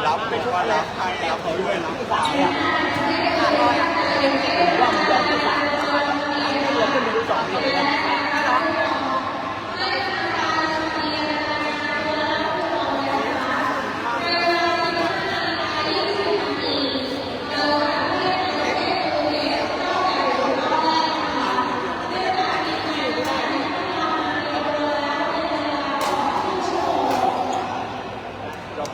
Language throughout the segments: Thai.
รับเป็นว่ารับใครรับเขาด้วยรับสาวอ่ะว่ามันยอมเป็นสาวเราขึ้นไปดูสองคนเลยนะ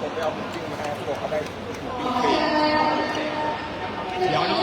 ผมไปเอาจริงมาให้พวกเขาได้ปีเดี๋ยวนะ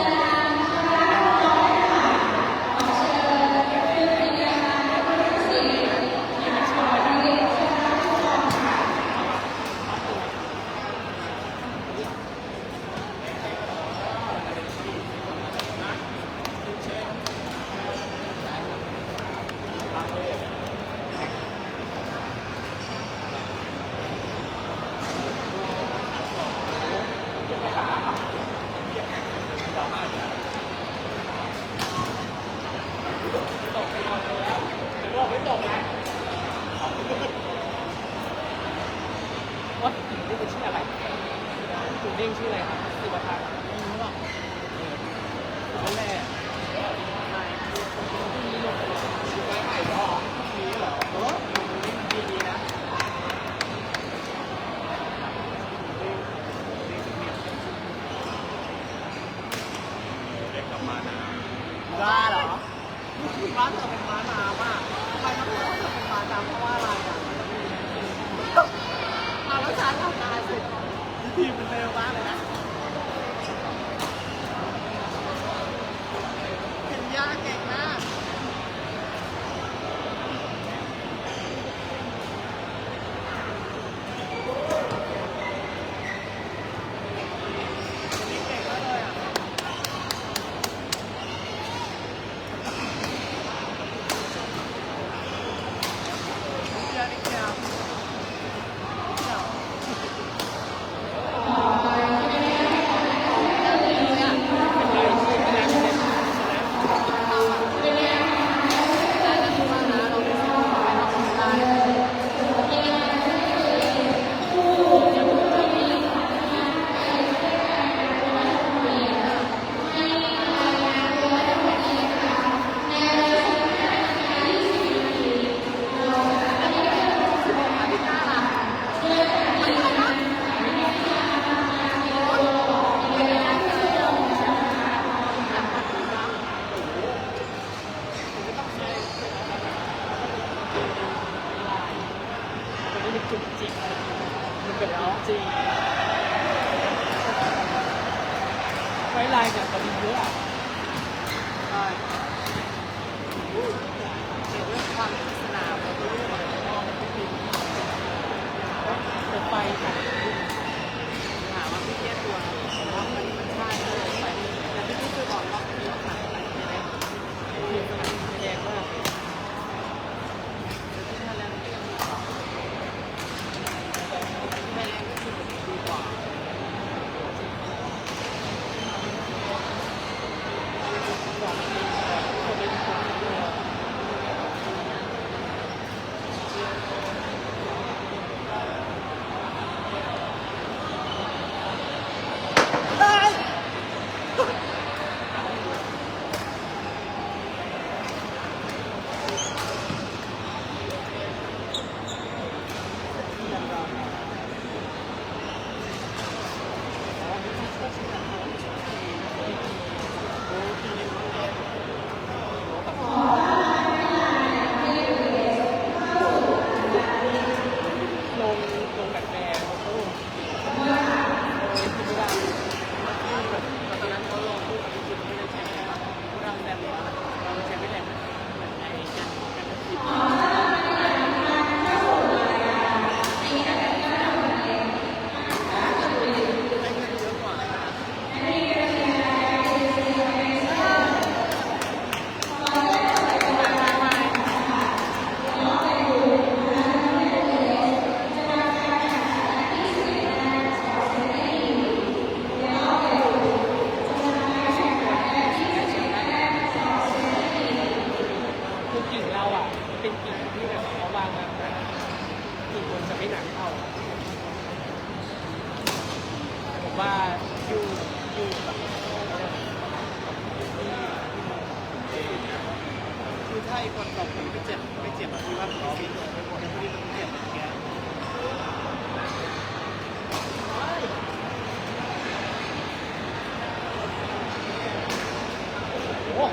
ว่าถึงนี่เป็นชื่ออะไรถึงเด้งชื่ออะไรครับสิบประธานไม่รู้หรอกคนแรกชื่อไอ้ดอกนี้เหรอดีนะ จุกจิกมันแบบจริงไว้ลายกับตะลิงเยอะอ่ะใช่เกี่ยวกับความสนามแล้วก็เรื่องอะไรนอกมันก็มีไปค่ะถามว่าพี่เทียตัวว่ามันใช่เลยไปแต่พี่เคยบอกว่ามีว่าขายอะไรใช่ไหมเรียนสนามแดงมากที่ท่าแรงที่มีต่อแม่แรงก็คือดีกว่าคนกับคนไม่เจ็บแบบที่ว่าเขาฟิตเลยไม่หมดที่มันเจ็บอย่างเงี้ยโอ้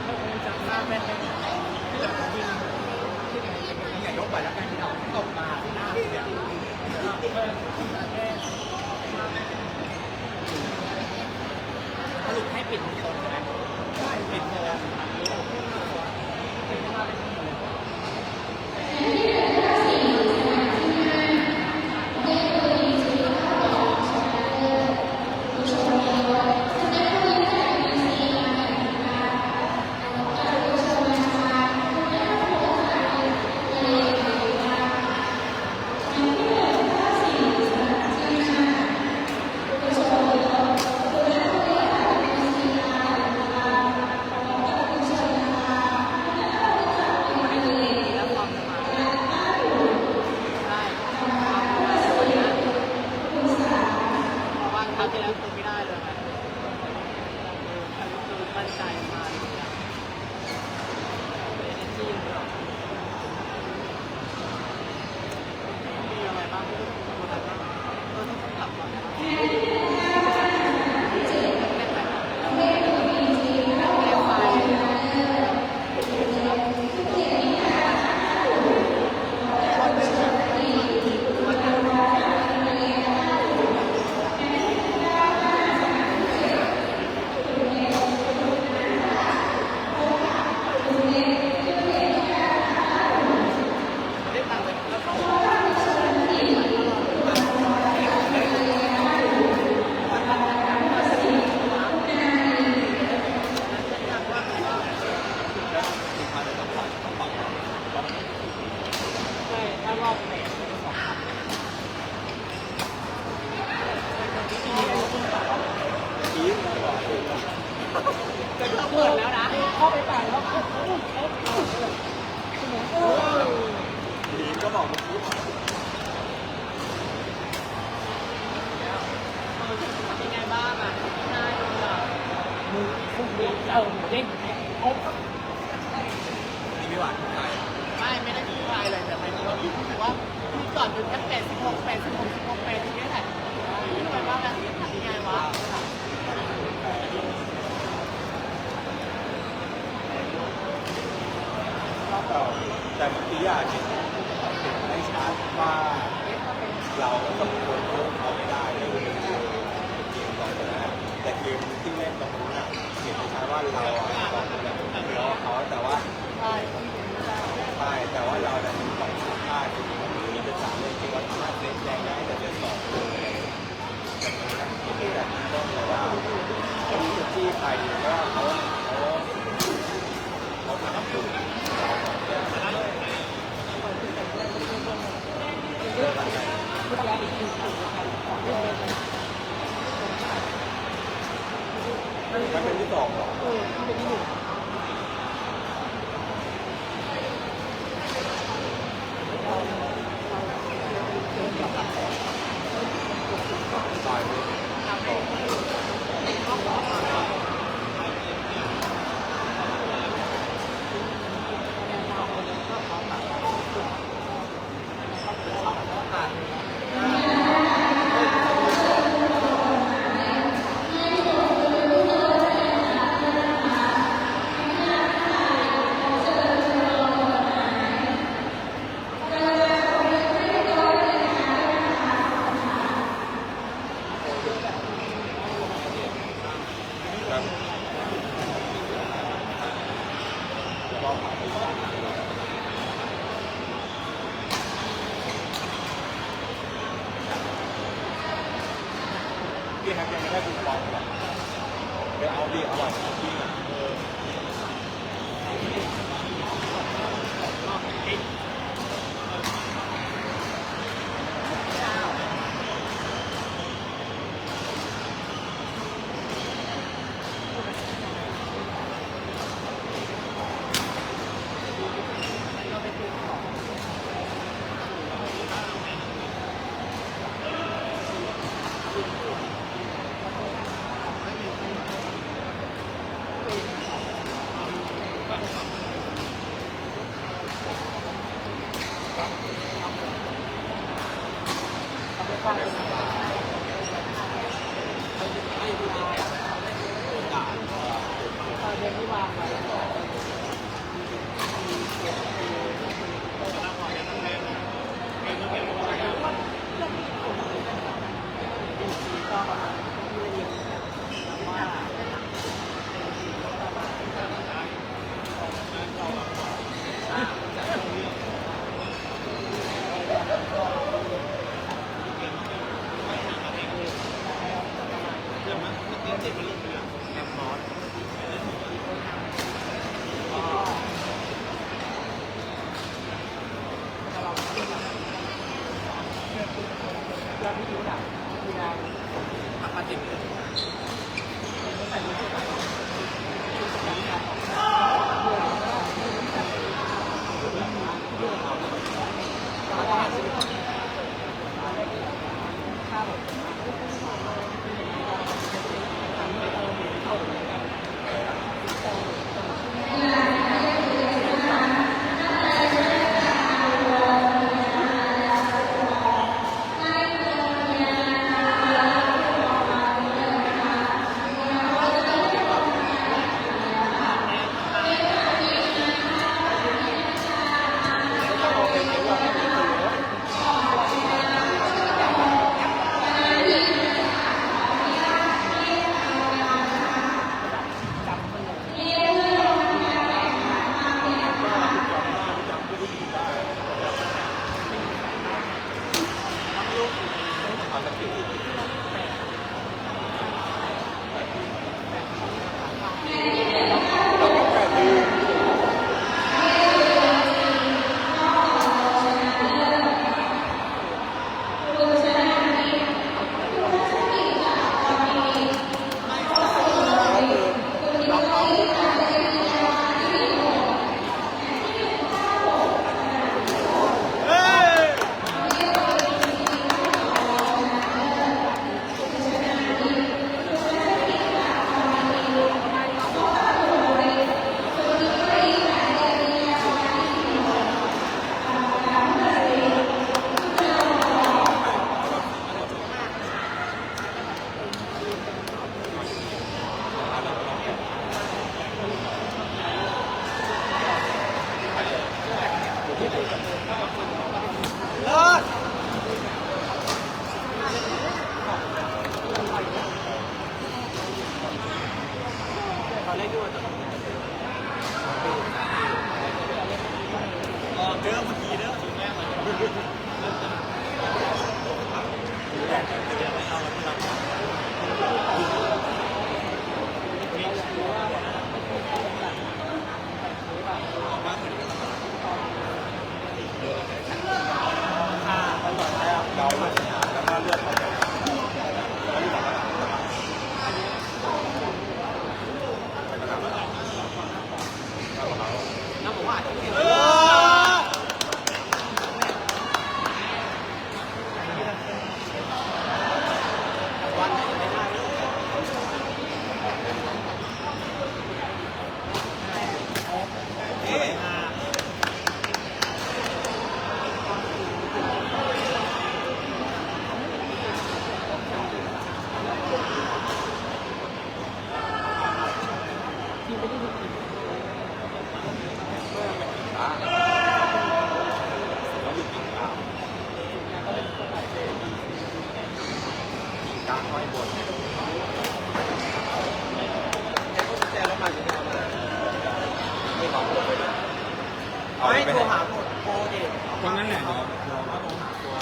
เขาคงจับหน้าแม่นได้ที่แบบยิงที่ไหนอย่ายกไปแล้วกันที่เราตกมาหน้าเนี่ยสรุปให้ปิดโซนใช่ไหมปิดโซ รอบ8สองครับจะเปิดแล้วนะเข้าไปป่าแล้วดีก็บอกเมื่อกี้เป็นไงบ้างอ่ะนายมือพุ่งเด้งเด้งครบนี่ไม่หวานใครไม่ได้ทุกรายเลยแต่หมายถึงว่าพี่รู้สึกว่าพี่ก่อนเป็นแค่86ที่นี่แหละพี่ทำไมบ้างแบบนี้ทำยังไงวะแต่เมื่อกี้อาจจะได้ชัดว่าเราต้องควรเขาไม่ได้ในเรื่องเกมก่อนนะแต่เกมที่เล่นตรงนู้นอ่ะเห็นชัดว่าเราตอนนั้นเราเขาแต่ว่าใช่แต่ว่าเราดันต้องสัมภาษณ์ที่มีเป็นสามเลยจริงว่าสามารถเล่นแรงได้แต่เล่นสองเลยที่แบบนี้ก็แต่ว่าที่ไปว่าเขาทำถูกมันเป็นที่สองหรอมันเป็นที่หนึ่งตายเลยพี่ครับยังไม่ได้บุกบอลหรอกไปเอาดีเอาไว้ที่เดินที่วางไว้แล้วพี่ดูหนังพี่ดาวทำมาติดใส่มือถือ เราแล้วก็เลือกเขาแล้วที่บอกว่าน้ำบอกว่าอาจจะเปลี่ยนวันไหนไม่ได้ที่ไม่ได้ดูกิน แล้วอยู่กินข้าวกลางห้อยบนแต่แล้วมาอยู่ที่เอามาไม่บอกเลยไม่โทรหาโปรเดท คนนั้นแหละ เขาโทรหาตัว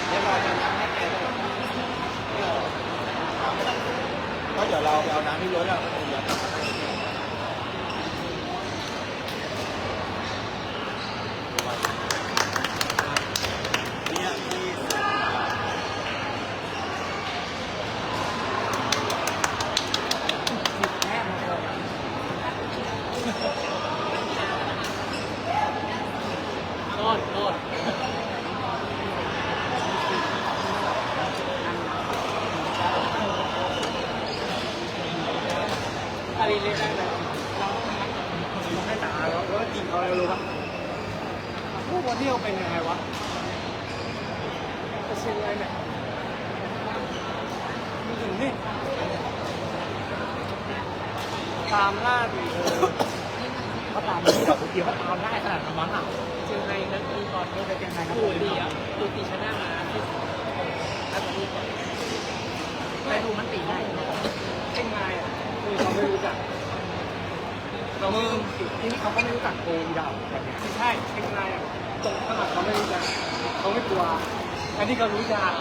เดี๋ยวรอจะนัดให้แกด้วย ก็เดี๋ยวเราไปเอาน้ำที่รถแล้วก็เดี๋ยวกลับมาให้เนี่ยที่ แม่มาเลยโทษอะไรเล็กได้ไหมเราให้ตาแล้วจริงเขาเลยรู้ปะพวกวันเที่ยวเป็นยังไงวะจะเชียงรายเนี่ยมีถึงนี่ตามล่าดีเขาตามที่แบบเดียวเขาตามได้ขนาดนั้นอ่ะเชียงรายนั้นมีก่อนก็จะเชียงรายนะดูดีอ่ะดูตีชนะมาที่แล้วก็ดีไปดูมันตีได้เชียงรายอ่ะคือเขาไม่รู้จักเราที่นี่เขาก็ไม่รู้จักโกงดาวแบบนี้ใช่เชียงรายอ่ะตรงขนาดเขาไม่รู้จักเขาไม่กลัวอันนี้เขารู้จัก